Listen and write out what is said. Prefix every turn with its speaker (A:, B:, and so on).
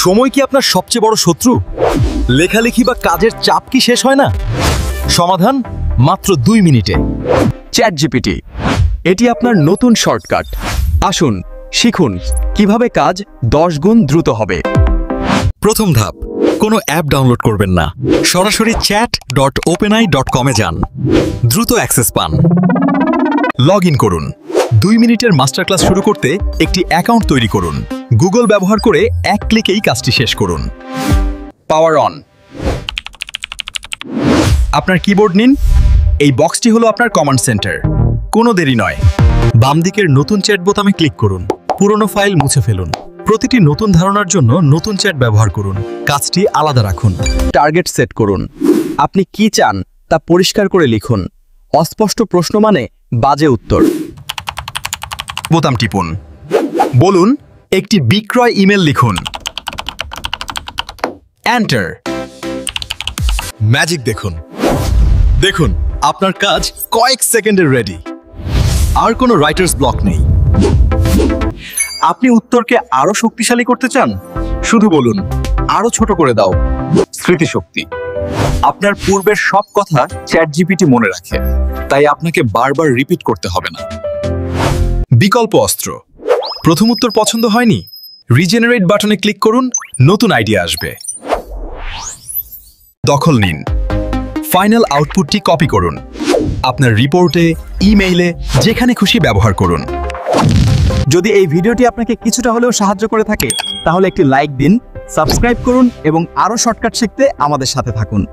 A: সময় কি আপনার সবচেয়ে বড় শত্রু? লেখালেখি বা কাজের চাপ কি শেষ হয় না? সমাধান মাত্র 2 মিনিটে।
B: চ্যাটজিপিটি, এটি আপনার নতুন শর্টকাট। আসুন শিখুন কিভাবে কাজ 10 গুণ দ্রুত হবে।
A: প্রথম ধাপ, কোনো অ্যাপ ডাউনলোড করবেন না, সরাসরি chat.openai.com-এ যান। দ্রুত অ্যাক্সেস পান। লগ ইন করুন। 2 মিনিটের মাস্টার ক্লাস শুরু করতে একটি অ্যাকাউন্ট তৈরি করুন। গুগল ব্যবহার করে এক ক্লিকেই কাজটি শেষ করুন। Power on. আপনার কিবোর্ড নিন। এই বক্সটি হলো আপনার কমান্ড সেন্টার। কোনো দেরি নয়, বাম দিকের নতুন চ্যাট বোতামে ক্লিক করুন। পুরনো ফাইল মুছে ফেলুন। প্রতিটি নতুন ধারণার জন্য নতুন চ্যাট ব্যবহার করুন। কাজটি আলাদা রাখুন।
B: টার্গেট সেট করুন। আপনি কি চান তা পরিষ্কার করে লিখুন। অস্পষ্ট প্রশ্ন মানে বাজে উত্তর।
A: বোতাম টিপুন। বলুন, একটি বিক্রয় ইমেল লিখুন। এন্টার। ম্যাজিক দেখুন। দেখুন, আপনার কাজ কয়েক সেকেন্ডে রেডি। আর কোনো রাইটার্স ব্লক নেই। আপনি উত্তরকে আরো শক্তিশালী করতে চান? শুধু বলুন, আরো ছোট করে দাও। স্মৃতিশক্তি। আপনার পূর্বের সব কথা চ্যাটজিপিটি মনে রাখে, তাই আপনাকে বারবার রিপিট করতে হবে না। বিকল্প অস্ত্র। প্রথম উত্তর পছন্দ হয়নি? রিজেনারেট বাটনে ক্লিক করুন, নতুন আইডিয়া আসবে। দখল নিন। ফাইনাল আউটপুটটি কপি করুন। আপনার রিপোর্টে, ইমেইলে, যেখানে খুশি ব্যবহার করুন।
B: যদি এই ভিডিওটি আপনাকে কিছুটা হলেও সাহায্য করে থাকে তাহলে একটি লাইক দিন, সাবস্ক্রাইব করুন এবং আরো শর্টকাট শিখতে আমাদের সাথে থাকুন।